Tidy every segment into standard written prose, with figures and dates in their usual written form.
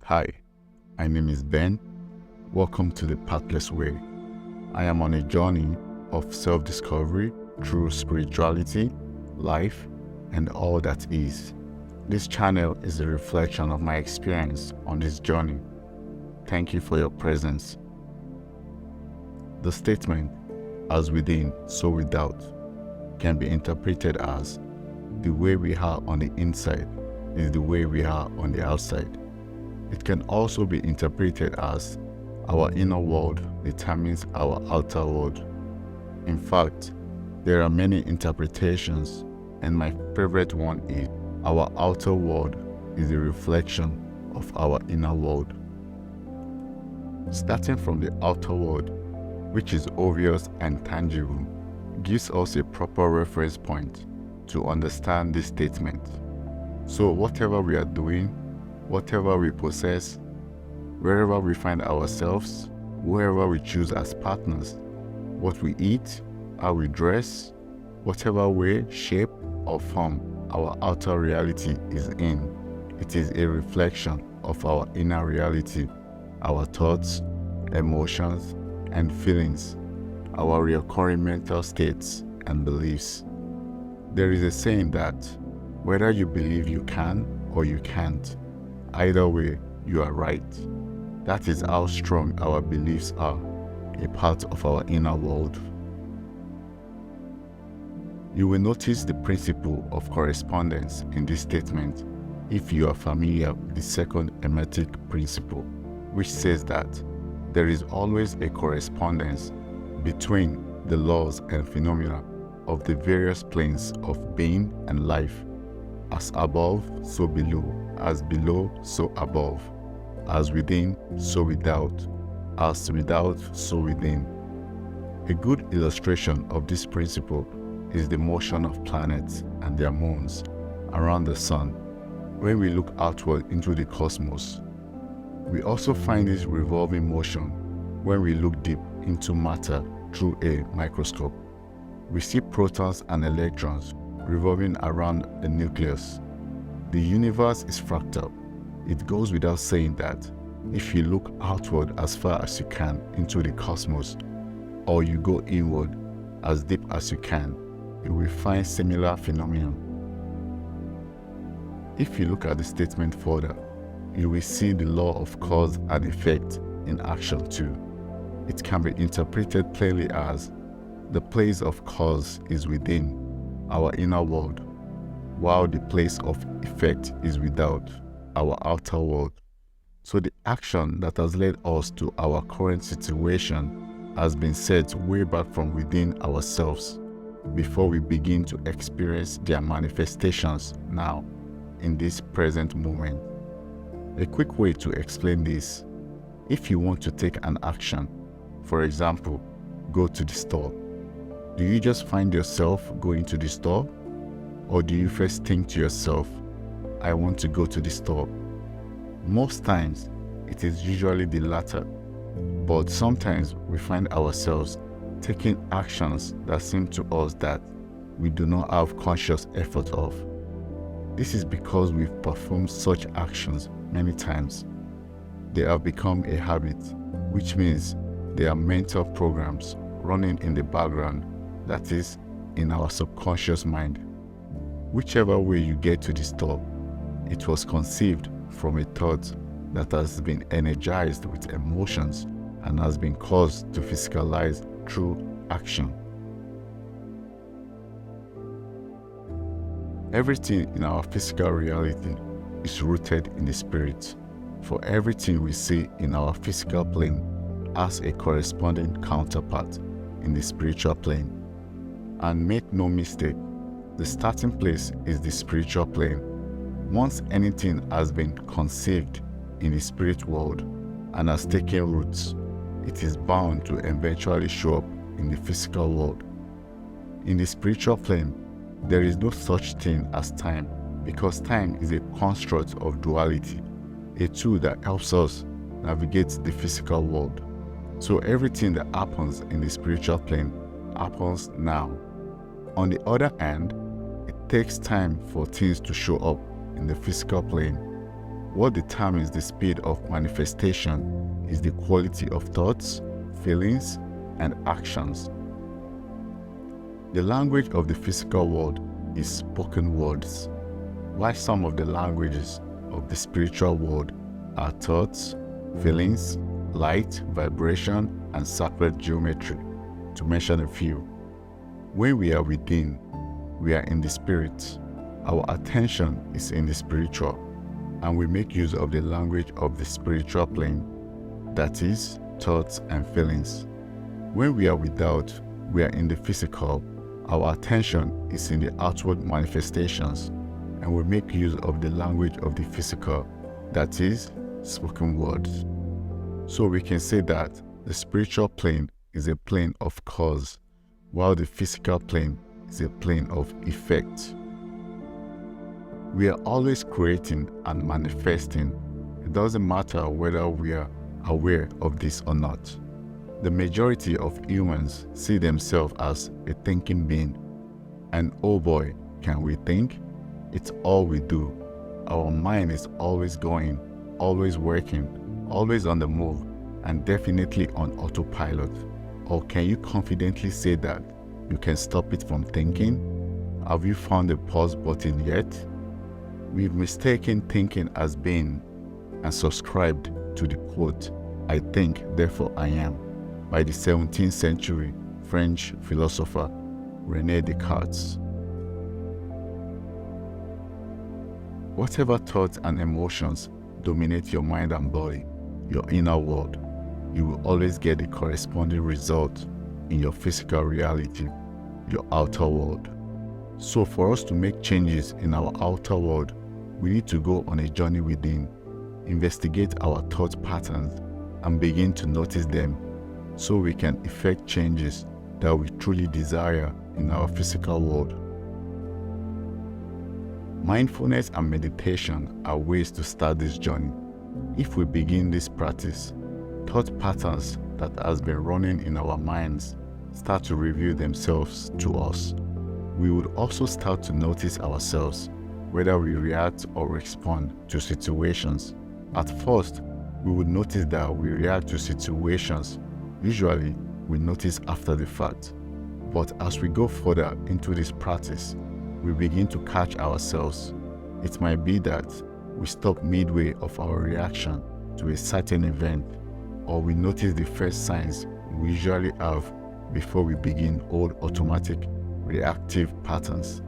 Hi, my name is Ben. Welcome to the Pathless Way. I am on a journey of self-discovery through spirituality, life, and all that is. This channel is a reflection of my experience on this journey. Thank you for your presence. The statement, "as within, so without," can be interpreted as the way we are on the inside is the way we are on the outside. It can also be interpreted as our inner world determines our outer world. In fact, there are many interpretations, and my favorite one is our outer world is a reflection of our inner world. Starting from the outer world, which is obvious and tangible, gives us a proper reference point to understand this statement. So whatever we are doing, whatever we possess, wherever we find ourselves, whoever we choose as partners, what we eat, how we dress, whatever way, shape, or form our outer reality is in, it is a reflection of our inner reality, our thoughts, emotions, and feelings, our recurring mental states and beliefs. There is a saying that whether you believe you can or you can't, either way, you are right. That is how strong our beliefs are, a part of our inner world. You will notice the principle of correspondence in this statement if you are familiar with the second hermetic principle, which says that there is always a correspondence between the laws and phenomena of the various planes of being and life. As above, so below. As below, so above. As within, so without. As without, so within. A good illustration of this principle is the motion of planets and their moons around the sun. When we look outward into the cosmos, we also find this revolving motion when we look deep into matter through a microscope. We see protons and electrons revolving around the nucleus. The universe is fractal. It goes without saying that if you look outward as far as you can into the cosmos, or you go inward as deep as you can, you will find similar phenomena. If you look at the statement further, you will see the law of cause and effect in action too. It can be interpreted plainly as the place of cause is within our inner world, while the place of effect is without our outer world. So the action that has led us to our current situation has been set way back from within ourselves before we begin to experience their manifestations now in this present moment. A quick way to explain this: if you want to take an action, for example, go to the store, do you just find yourself going to the store? Or do you first think to yourself, I want to go to the store? Most times, it is usually the latter, but sometimes we find ourselves taking actions that seem to us that we do not have conscious effort of. This is because we've performed such actions many times. They have become a habit, which means they are mental programs running in the background, that is, in our subconscious mind. Whichever way you get to the store, it was conceived from a thought that has been energized with emotions and has been caused to physicalize through action. Everything in our physical reality is rooted in the spirit, for everything we see in our physical plane has a corresponding counterpart in the spiritual plane. And make no mistake, the starting place is the spiritual plane. Once anything has been conceived in the spirit world and has taken roots, it is bound to eventually show up in the physical world. In the spiritual plane, there is no such thing as time, because time is a construct of duality, a tool that helps us navigate the physical world. So everything that happens in the spiritual plane happens now. On the other hand, it takes time for things to show up in the physical plane. What determines the speed of manifestation is the quality of thoughts, feelings, and actions. The language of the physical world is spoken words, while some of the languages of the spiritual world are thoughts, feelings, light, vibration, and sacred geometry, to mention a few. When we are within, we are in the spirit. Our attention is in the spiritual, and we make use of the language of the spiritual plane, that is, thoughts and feelings. When we are without, we are in the physical. Our attention is in the outward manifestations, and we make use of the language of the physical, that is, spoken words. So we can say that the spiritual plane is a plane of cause, while the physical plane is a plane of effect. We are always creating and manifesting. It doesn't matter whether we are aware of this or not. The majority of humans see themselves as a thinking being. And oh boy, can we think? It's all we do. Our mind is always going, always working, always on the move, and definitely on autopilot. Or can you confidently say that you can stop it from thinking? Have you found the pause button yet? We've mistaken thinking as being and subscribed to the quote, "I think, therefore I am," by the 17th century French philosopher René Descartes. Whatever thoughts and emotions dominate your mind and body, your inner world, you will always get the corresponding result in your physical reality, your outer world. So for us to make changes in our outer world, we need to go on a journey within, investigate our thought patterns, and begin to notice them so we can effect changes that we truly desire in our physical world. Mindfulness and meditation are ways to start this journey. If we begin this practice, thought patterns that has been running in our minds start to reveal themselves to us. We would also start to notice ourselves, whether we react or respond to situations. At first, we would notice that we react to situations. Usually, we notice after the fact. But as we go further into this practice, we begin to catch ourselves. It might be that we stop midway of our reaction to a certain event, or we notice the first signs we usually have before we begin old automatic reactive patterns.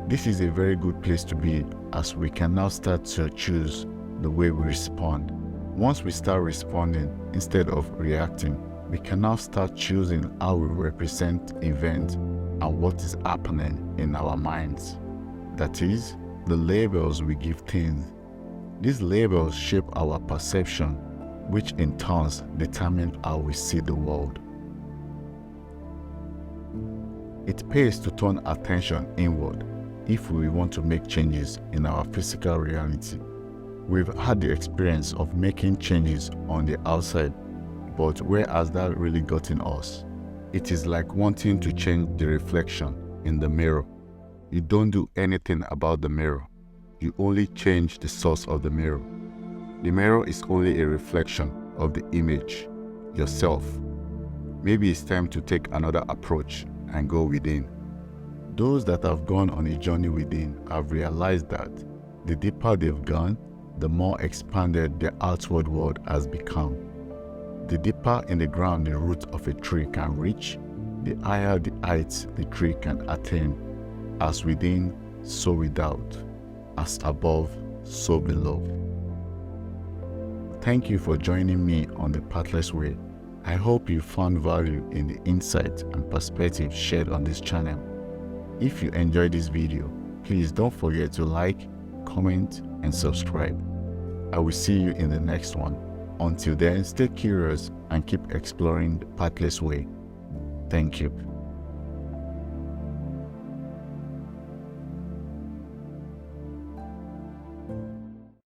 This is a very good place to be, as we can now start to choose the way we respond. Once we start responding instead of reacting, we can now start choosing how we represent events and what is happening in our minds. That is, the labels we give things. These labels shape our perception, which in turn determine how we see the world. It pays to turn attention inward if we want to make changes in our physical reality. We've had the experience of making changes on the outside, but where has that really gotten us? It is like wanting to change the reflection in the mirror. You don't do anything about the mirror. You only change the source of the mirror. The mirror is only a reflection of the image, yourself. Maybe it's time to take another approach and go within. Those that have gone on a journey within have realized that the deeper they've gone, the more expanded their outward world has become. The deeper in the ground the root of a tree can reach, the higher the heights the tree can attain. As within, so without. As above, so below. Thank you for joining me on the Pathless Way. I hope you found value in the insight and perspective shared on this channel. If you enjoyed this video, please don't forget to like, comment, and subscribe. I will see you in the next one. Until then, stay curious and keep exploring the Pathless Way. Thank you.